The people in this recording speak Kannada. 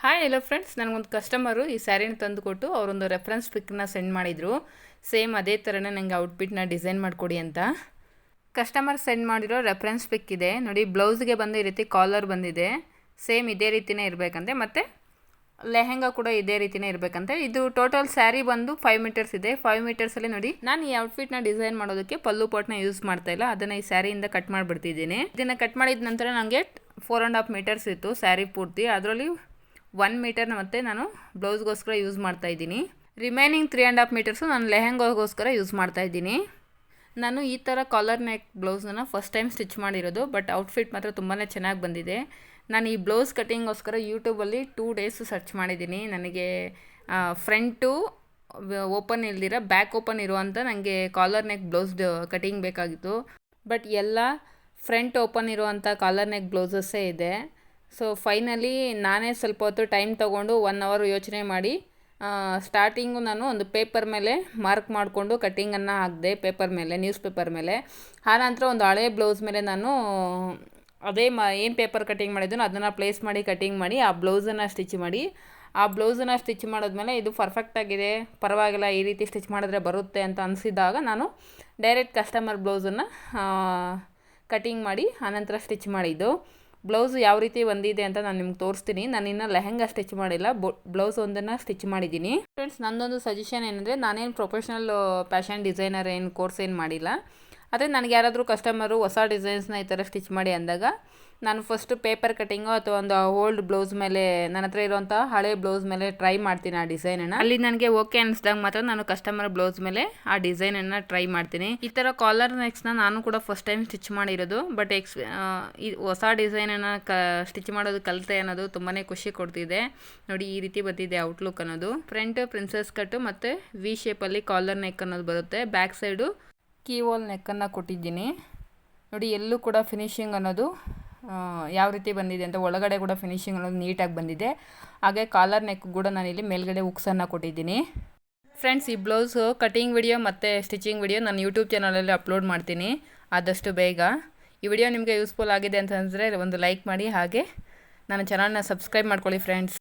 ಹಾಯ್ ಹಲೋ ಫ್ರೆಂಡ್ಸ್, ನನಗೊಂದು ಕಸ್ಟಮರು ಈ ಸ್ಯಾರಿನ ತಂದುಕೊಟ್ಟು ಅವರೊಂದು ರೆಫರೆನ್ಸ್ ಪಿಕ್ನ ಸೆಂಡ್ ಮಾಡಿದರು. ಸೇಮ್ ಅದೇ ಥರನೇ ನನಗೆ ಔಟ್ಫಿಟ್ನ ಡಿಸೈನ್ ಮಾಡಿಕೊಡಿ ಅಂತ. ಕಸ್ಟಮರ್ ಸೆಂಡ್ ಮಾಡಿರೋ ರೆಫರೆನ್ಸ್ ಪಿಕ್ ಇದೆ ನೋಡಿ. ಬ್ಲೌಸ್ಗೆ ಬಂದು ಈ ರೀತಿ ಕಾಲರ್ ಬಂದಿದೆ. ಸೇಮ್ ಇದೇ ರೀತಿಯೇ ಇರಬೇಕಂತೆ, ಮತ್ತು ಲೆಹೆಂಗಾ ಕೂಡ ಇದೇ ರೀತಿಯೇ ಇರಬೇಕಂತೆ. ಇದು ಟೋಟಲ್ ಸ್ಯಾರಿ ಬಂದು 5 ಮೀಟರ್ಸ್ ಇದೆ. 5 ಮೀಟರ್ಸಲ್ಲಿ ನೋಡಿ, ನಾನು ಈ ಔಟ್ಫಿಟ್ನ ಡಿಸೈನ್ ಮಾಡೋದಕ್ಕೆ ಪಲ್ಲು ಪಾಟ್ನ ಯೂಸ್ ಮಾಡ್ತಾ ಇಲ್ಲ, ಅದನ್ನು ಈ ಸ್ಯಾರಿಯಿಂದ ಕಟ್ ಮಾಡಿಬಿಡ್ತಿದ್ದೀನಿ. ಇದನ್ನು ಕಟ್ ಮಾಡಿದ ನಂತರ ನನಗೆ 4.5 ಮೀಟರ್ಸ್ ಇತ್ತು ಸ್ಯಾರಿ ಪೂರ್ತಿ. ಅದರಲ್ಲಿ 1 ಮೀಟರ್ನ ಮತ್ತೆ ನಾನು ಬ್ಲೌಸ್ಗೋಸ್ಕರ ಯೂಸ್ ಮಾಡ್ತಾ ಇದ್ದೀನಿ. ರಿಮೈನಿಂಗ್ 3.5 ಮೀಟರ್ಸು ನಾನು ಲೆಹೆಂಗಾಗೋಸ್ಕರ ಯೂಸ್ ಮಾಡ್ತಾ ಇದ್ದೀನಿ. ನಾನು ಈ ಥರ ಕಾಲರ್ ನೆಕ್ ಬ್ಲೌಸನ್ನು ಫಸ್ಟ್ ಟೈಮ್ ಸ್ಟಿಚ್ ಮಾಡಿರೋದು, ಬಟ್ ಔಟ್ಫಿಟ್ ಮಾತ್ರ ತುಂಬಾ ಚೆನ್ನಾಗಿ ಬಂದಿದೆ. ನಾನು ಈ ಬ್ಲೌಸ್ ಕಟ್ಟಿಂಗೋಸ್ಕರ ಯೂಟ್ಯೂಬಲ್ಲಿ 2 ಡೇಸ್ ಸರ್ಚ್ ಮಾಡಿದ್ದೀನಿ. ನನಗೆ ಫ್ರಂಟು ಓಪನ್ ಇಲ್ದಿರ ಬ್ಯಾಕ್ ಓಪನ್ ಇರುವಂಥ ನನಗೆ ಕಾಲರ್ ನೆಕ್ ಬ್ಲೌಸ್ ಕಟಿಂಗ್ ಬೇಕಾಗಿತ್ತು. ಬಟ್ ಎಲ್ಲ ಫ್ರಂಟ್ ಓಪನ್ ಇರುವಂಥ ಕಾಲರ್ ನೆಕ್ ಬ್ಲೌಸಸ್ಸೇ ಇದೆ. ಸೊ ಫೈನಲಿ ನಾನೇ ಸ್ವಲ್ಪ ಹೊತ್ತು ಟೈಮ್ ತೊಗೊಂಡು 1 ಅವರ್ ಯೋಚನೆ ಮಾಡಿ ಸ್ಟಾರ್ಟಿಂಗು ನಾನು ಒಂದು ಪೇಪರ್ ಮೇಲೆ ಮಾರ್ಕ್ ಮಾಡಿಕೊಂಡು ಕಟ್ಟಿಂಗನ್ನು ಹಾಕಿದೆ, ಪೇಪರ್ ಮೇಲೆ, ನ್ಯೂಸ್ ಪೇಪರ್ ಮೇಲೆ. ಆನಂತರ ಒಂದು ಹಳೆ ಬ್ಲೌಸ್ ಮೇಲೆ ನಾನು ಅದೇ ಏನು ಪೇಪರ್ ಕಟ್ಟಿಂಗ್ ಮಾಡಿದ್ದನೋ ಅದನ್ನು ಪ್ಲೇಸ್ ಮಾಡಿ ಕಟ್ಟಿಂಗ್ ಮಾಡಿ ಆ ಬ್ಲೌಸನ್ನು ಸ್ಟಿಚ್ ಮಾಡಿ, ಆ ಬ್ಲೌಸನ್ನು ಸ್ಟಿಚ್ ಮಾಡಿದ್ಮೇಲೆ ಇದು ಪರ್ಫೆಕ್ಟಾಗಿದೆ, ಪರವಾಗಿಲ್ಲ, ಈ ರೀತಿ ಸ್ಟಿಚ್ ಮಾಡಿದ್ರೆ ಬರುತ್ತೆ ಅಂತ ಅನಿಸಿದಾಗ ನಾನು ಡೈರೆಕ್ಟ್ ಕಸ್ಟಮರ್ ಬ್ಲೌಸನ್ನು ಕಟ್ಟಿಂಗ್ ಮಾಡಿ ಆನಂತರ ಸ್ಟಿಚ್ ಮಾಡಿದ್ದು. ಬ್ಲೌಸ್ ಯಾವ ರೀತಿ ಬಂದಿದೆ ಅಂತ ನಾನು ನಿಮ್ಗೆ ತೋರಿಸ್ತೀನಿ. ನಾನು ಇನ್ನೂ ಲೆಹೆಂಗಾ ಸ್ಟಿಚ್ ಮಾಡಿಲ್ಲ, ಬ್ಲೌಸ್ ಒಂದನ್ನು ಸ್ಟಿಚ್ ಮಾಡಿದ್ದೀನಿ. ಫ್ರೆಂಡ್ಸ್, ನನ್ನೊಂದು ಸಜೆಷನ್ ಏನಂದರೆ, ನಾನೇನು ಪ್ರೊಫೆಷ್ನಲ್ ಫ್ಯಾಷನ್ ಡಿಸೈನರ್ ಏನು ಕೋರ್ಸ್ ಏನು ಮಾಡಿಲ್ಲ. ಆದರೆ ನನಗೆ ಯಾರಾದರೂ ಕಸ್ಟಮರು ಹೊಸ ಡಿಸೈನ್ಸ್ನ ಈ ಥರ ಸ್ಟಿಚ್ ಮಾಡಿ ಅಂದಾಗ ನಾನು ಫಸ್ಟು ಪೇಪರ್ ಕಟ್ಟಿಂಗು ಅಥವಾ ಒಂದು ಓಲ್ಡ್ ಬ್ಲೌಸ್ ಮೇಲೆ, ನನ್ನ ಹತ್ರ ಇರೋಂಥ ಹಳೆ ಬ್ಲೌಸ್ ಮೇಲೆ ಟ್ರೈ ಮಾಡ್ತೀನಿ ಆ ಡಿಸೈನನ್ನು. ಅಲ್ಲಿ ನನಗೆ ಓಕೆ ಅನಿಸಿದಾಗ ಮಾತ್ರ ನಾನು ಕಸ್ಟಮರ್ ಬ್ಲೌಸ್ ಮೇಲೆ ಆ ಡಿಸೈನನ್ನು ಟ್ರೈ ಮಾಡ್ತೀನಿ. ಈ ಥರ ಕಾಲರ್ ನೆಕ್ಸ್ನ ನಾನು ಕೂಡ ಫಸ್ಟ್ ಟೈಮ್ ಸ್ಟಿಚ್ ಮಾಡಿರೋದು, ಬಟ್ ಈ ಹೊಸ ಡಿಸೈನನ್ನು ಸ್ಟಿಚ್ ಮಾಡೋದು ಕಲಿತೆ ಅನ್ನೋದು ತುಂಬಾ ಖುಷಿ ಕೊಡ್ತಿದೆ. ನೋಡಿ, ಈ ರೀತಿ ಬಂದಿದೆ ಔಟ್ಲುಕ್ ಅನ್ನೋದು. ಫ್ರಂಟ್ ಪ್ರಿನ್ಸೆಸ್ ಕಟ್ಟು ಮತ್ತು ವಿ ಶೇಪಲ್ಲಿ ಕಾಲರ್ ನೆಕ್ ಅನ್ನೋದು ಬರುತ್ತೆ. ಬ್ಯಾಕ್ ಸೈಡು ಕೀವೋಲ್ ನೆಕ್ಕನ್ನು ಕೊಟ್ಟಿದ್ದೀನಿ. ನೋಡಿ, ಎಲ್ಲೂ ಕೂಡ ಫಿನಿಶಿಂಗ್ ಅನ್ನೋದು ಯಾವ ರೀತಿ ಬಂದಿದೆ ಅಂತ, ಒಳಗಡೆ ಕೂಡ ಫಿನಿಶಿಂಗ್ ಅನ್ನೋದು ನೀಟಾಗಿ ಬಂದಿದೆ. ಹಾಗೆ ಕಾಲರ್ ನೆಕ್ ಕೂಡ ನಾನಿಲ್ಲಿ ಮೇಲ್ಗಡೆ ಉಕ್ಸನ್ನು ಕೊಟ್ಟಿದ್ದೀನಿ. ಫ್ರೆಂಡ್ಸ್, ಈ ಬ್ಲೌಸು ಕಟಿಂಗ್ ವಿಡಿಯೋ ಮತ್ತು ಸ್ಟಿಚಿಂಗ್ ವಿಡಿಯೋ ನಾನು ಯೂಟ್ಯೂಬ್ ಚಾನಲಲ್ಲಿ ಅಪ್ಲೋಡ್ ಮಾಡ್ತೀನಿ ಆದಷ್ಟು ಬೇಗ. ಈ ವಿಡಿಯೋ ನಿಮಗೆ ಯೂಸ್ಫುಲ್ ಆಗಿದೆ ಅಂತ ಅಂದರೆ ಒಂದು ಲೈಕ್ ಮಾಡಿ, ಹಾಗೆ ನನ್ನ ಚಾನಲ್ನ ಸಬ್ಸ್ಕ್ರೈಬ್ ಮಾಡ್ಕೊಳ್ಳಿ ಫ್ರೆಂಡ್ಸ್.